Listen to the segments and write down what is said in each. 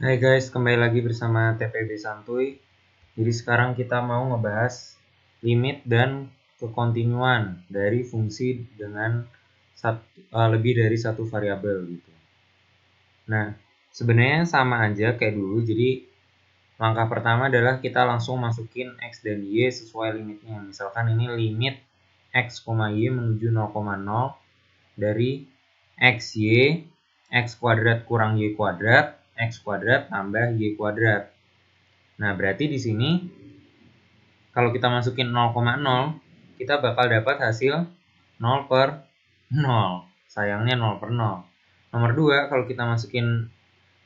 Hai guys, kembali lagi bersama TPB Santuy. Jadi sekarang kita mau ngebahas limit dan kekontinuan dari fungsi dengan lebih dari satu variabel gitu. Nah, sebenarnya sama aja kayak dulu. Jadi langkah pertama adalah kita langsung masukin X dan Y sesuai limitnya. Misalkan ini limit X, Y menuju 0,0 dari XY, X kuadrat kurang Y kuadrat, X kuadrat tambah Y kuadrat. Nah, berarti di sini kalau kita masukin 0,0, kita bakal dapat hasil 0 per 0. Sayangnya 0 per 0. Nomor 2, kalau kita masukin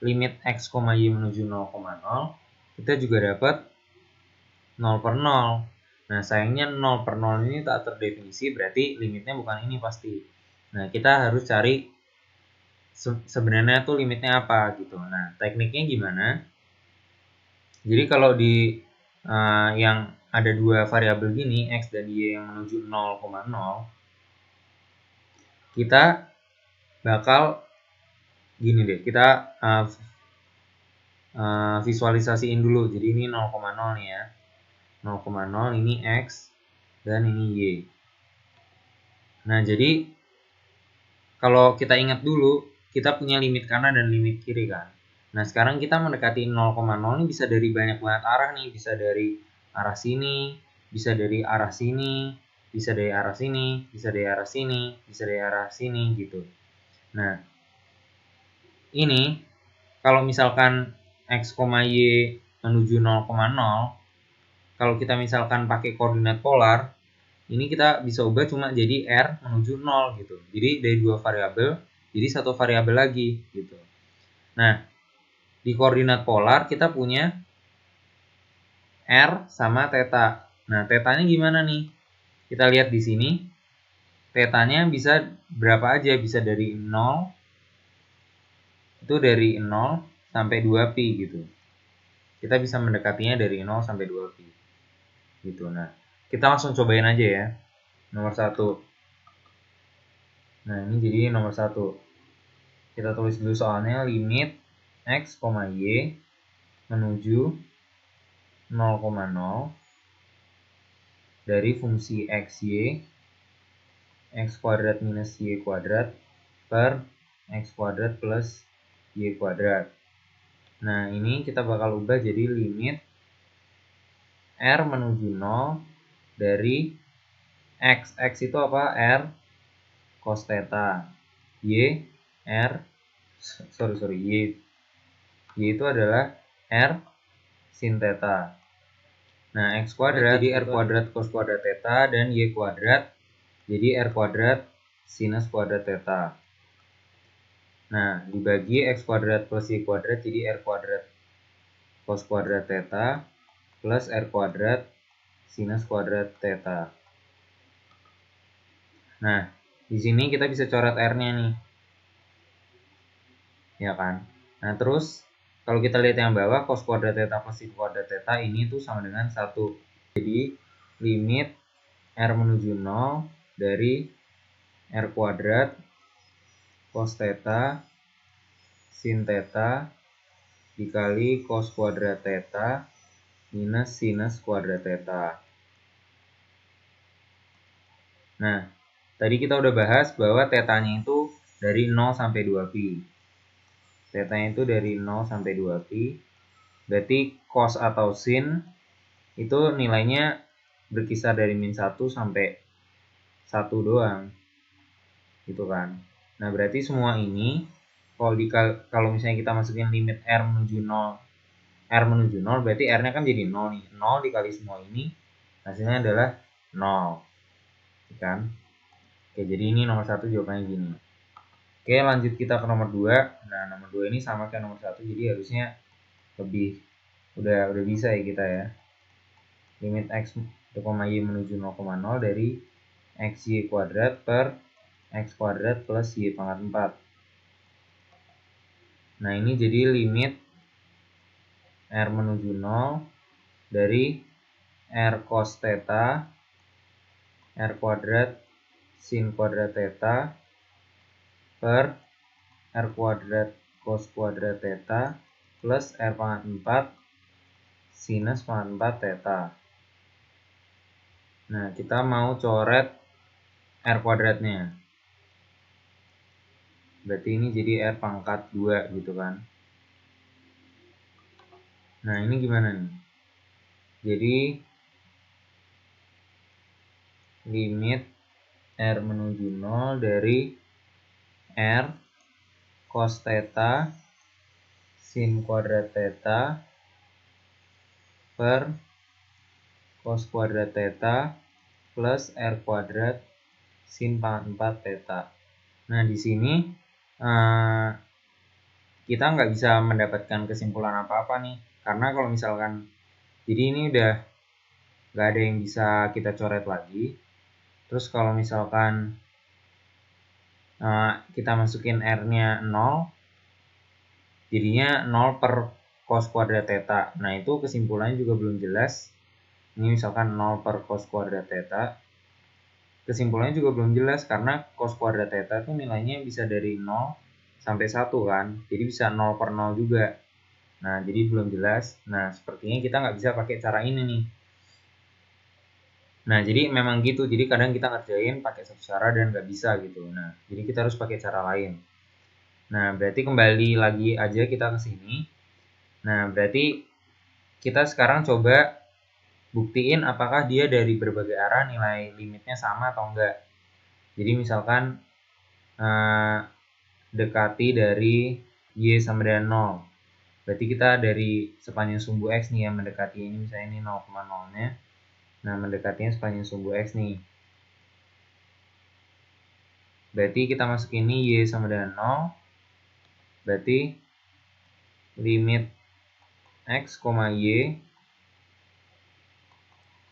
limit X, Y menuju 0,0, kita juga dapat 0 per 0. Nah, sayangnya 0 per 0 ini tak terdefinisi, berarti limitnya bukan ini pasti. Nah, kita harus cari sebenarnya tuh limitnya apa gitu. Nah, tekniknya gimana? Jadi kalau di yang ada dua variabel gini, X dan Y yang menuju 0,0, kita bakal gini deh, kita visualisasiin dulu. Jadi ini 0,0 nih ya. 0,0 ini X dan ini Y. Nah, jadi kalau kita ingat dulu, kita punya limit kanan dan limit kiri kan. Nah, sekarang kita mendekati 0,0 ini bisa dari banyak banget arah nih. Bisa dari arah sini, bisa dari arah sini, bisa dari arah sini, bisa dari arah sini, bisa dari arah sini gitu. Nah, ini kalau misalkan X, Y menuju 0,0, kalau kita misalkan pakai koordinat polar, ini kita bisa ubah cuma jadi R menuju 0 gitu. Jadi dari dua variabel jadi satu variabel lagi gitu. Nah, di koordinat polar kita punya R sama theta. Nah, tetanya gimana nih? Kita lihat di sini. Tetanya bisa berapa aja? Bisa dari 0, itu dari 0 sampai 2pi gitu. Kita bisa mendekatinya dari 0 sampai 2pi. Gitu. Nah, kita langsung cobain aja ya. Nomor 1. Nah, ini jadi nomor 1. Kita tulis dulu soalnya limit X, Y menuju 0,0 dari fungsi XY X kuadrat minus Y kuadrat per X kuadrat plus Y kuadrat. Nah, ini kita bakal ubah jadi limit R menuju 0 dari X. X itu apa? R cos theta. Y R Y itu adalah R sin theta. Nah, X kuadrat jadi R kuadrat cos kuadrat theta dan Y kuadrat jadi R kuadrat sinus kuadrat theta. Nah, dibagi X kuadrat plus Y kuadrat jadi R kuadrat cos kuadrat theta plus R kuadrat sinus kuadrat theta. Nah, di sini kita bisa coret R-nya nih. Ya kan? Nah, terus kalau kita lihat yang bawah, cos kuadrat theta plus sin kuadrat theta ini tuh sama dengan 1. Jadi, limit R menuju 0 dari R kuadrat cos theta sin theta dikali cos kuadrat theta minus sinus kuadrat theta. Nah, tadi kita udah bahas bahwa tetanya itu dari 0 sampai 2pi. Tetanya itu dari 0 sampai 2pi. Berarti cos atau sin itu nilainya berkisar dari min 1 sampai 1 doang. Gitu kan. Nah, berarti semua ini kalau misalnya kita masukin limit R menuju 0 berarti R-nya kan jadi 0 nih. 0 dikali semua ini hasilnya adalah 0. Kan? Oke, jadi ini nomor 1 jawabannya gini. Oke, lanjut kita ke nomor 2. Nah, nomor 2 ini sama kayak nomor 1, jadi harusnya lebih udah bisa ya kita ya. Limit X, Y menuju 0,0 dari XY kuadrat per X kuadrat plus Y pangkat 4. Nah, ini jadi limit R menuju 0 dari R cos theta R kuadrat sin kuadrat theta per R kuadrat cos kuadrat theta plus R pangkat 4 sinus pangkat 4 theta. Nah, kita mau coret R kuadratnya. Berarti ini jadi R pangkat 2 gitu kan. Nah, ini gimana nih? Jadi limit R menuju 0 dari R cos theta sin kuadrat theta per cos kuadrat theta plus R kuadrat sin pangkat 4 theta. Nah, di sini kita nggak bisa mendapatkan kesimpulan apa-apa nih. Karena kalau misalkan, jadi ini udah nggak ada yang bisa kita coret lagi. Terus kalau misalkan kita masukin R-nya 0, jadinya 0 per cos kuadrat theta. Nah, itu kesimpulannya juga belum jelas. Ini misalkan 0 per cos kuadrat theta. Kesimpulannya juga belum jelas karena cos kuadrat theta itu nilainya bisa dari 0 sampai 1 kan. Jadi bisa 0 per 0 juga. Nah, jadi belum jelas. Nah, sepertinya kita nggak bisa pakai cara ini nih. Nah, jadi memang gitu. Jadi kadang kita ngerjain pakai satu cara dan nggak bisa gitu. Nah, jadi kita harus pakai cara lain. Nah, berarti kembali lagi aja kita ke sini. Nah, berarti kita sekarang coba buktiin apakah dia dari berbagai arah nilai limitnya sama atau enggak. Jadi misalkan dekati dari Y sama dengan 0. Berarti kita dari sepanjang sumbu X nih yang mendekati ini, misalnya ini 0,0-nya. Nah, mendekatinya sepanjang sumbu X nih. Berarti kita masuk ini Y sama dengan 0. Berarti limit X, Y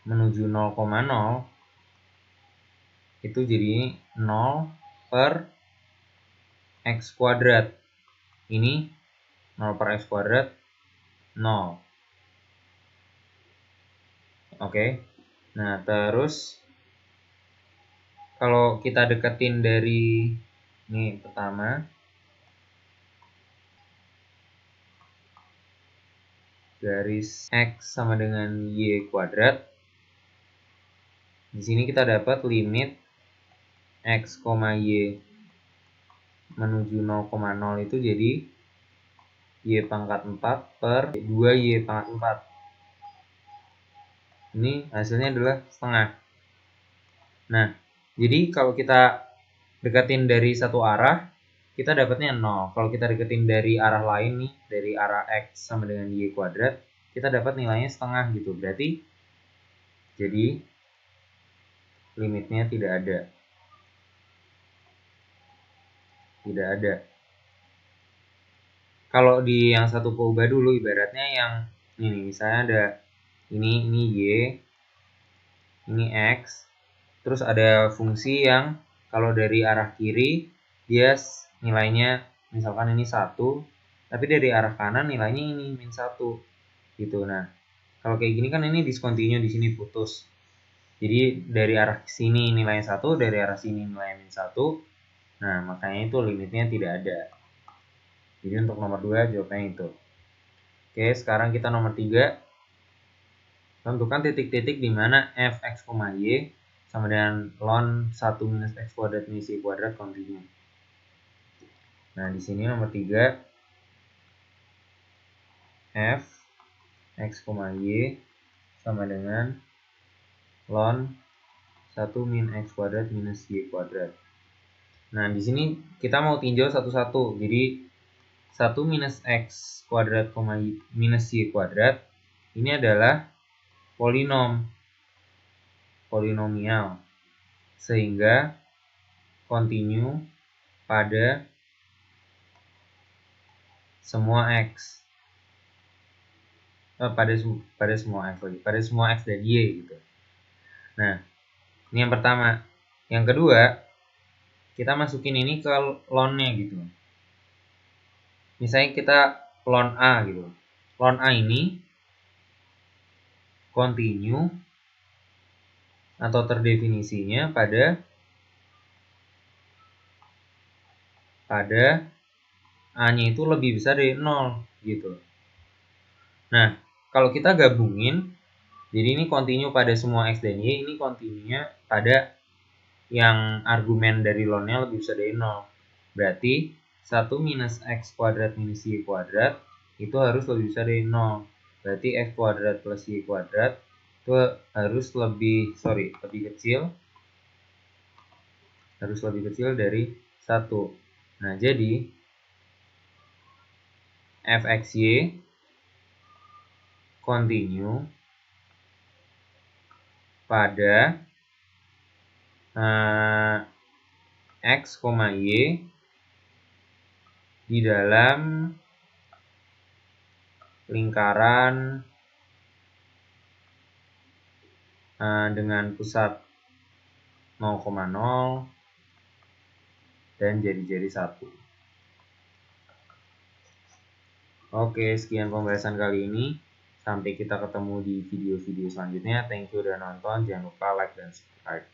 menuju 0,0 itu jadi 0 per X kuadrat. Ini 0 per X kuadrat 0. Oke. Nah, terus kalau kita deketin dari ini pertama, garis X sama dengan Y kuadrat. Di sini kita dapat limit X, Y menuju 0,0 itu jadi Y pangkat 4 per 2Y pangkat 4. Ini hasilnya adalah setengah. Nah, jadi kalau kita deketin dari satu arah, kita dapatnya 0. Kalau kita deketin dari arah lain nih, dari arah X sama dengan Y kuadrat, kita dapat nilainya setengah gitu. Berarti jadi limitnya tidak ada. Tidak ada. Kalau di yang satu ubah dulu, ibaratnya yang ini, misalnya ada ini Y, ini X, terus ada fungsi yang kalau dari arah kiri dia nilainya misalkan ini 1, tapi dari arah kanan nilainya ini min 1 gitu. Nah, kalau kayak gini kan ini discontinue, di sini putus. Jadi dari arah sini nilainya 1, dari arah sini nilainya min 1. Nah, makanya itu limitnya tidak ada. Jadi untuk nomor 2 jawabannya itu. Oke, sekarang kita nomor 3. Tentukan titik-titik di mana f(x, y) sama dengan ln 1 minus x kuadrat minus y kuadrat kontinu. Nah, di sini nomor 3, f x, y sama dengan ln 1 min x kuadrat minus y kuadrat. Nah, di sini kita mau tinjau satu-satu. Jadi 1 minus x kuadrat, minus y kuadrat ini adalah polinomial, sehingga kontinu pada semua x. Pada semua x lagi, pada semua x dan y gitu. Nah, ini yang pertama. Yang kedua, kita masukin ini ke ln-nya gitu. Misalnya kita ln A gitu. Ln A ini kontinu atau terdefinisinya pada A-nya itu lebih besar dari 0 gitu. Nah, kalau kita gabungin, jadi ini kontinu pada semua X dan Y, ini kontinunya pada yang argumen dari lone-nya lebih besar dari 0. Berarti 1 minus X kuadrat minus Y kuadrat itu harus lebih besar dari 0. Berarti X kuadrat plus Y kuadrat itu harus lebih kecil. Harus lebih kecil dari 1. Nah, jadi fxy continue pada x, y di dalam lingkaran dengan pusat 0,0 dan jari-jari 1. Oke, sekian pembahasan kali ini. Sampai kita ketemu di video-video selanjutnya. Thank you udah nonton. Jangan lupa like dan subscribe.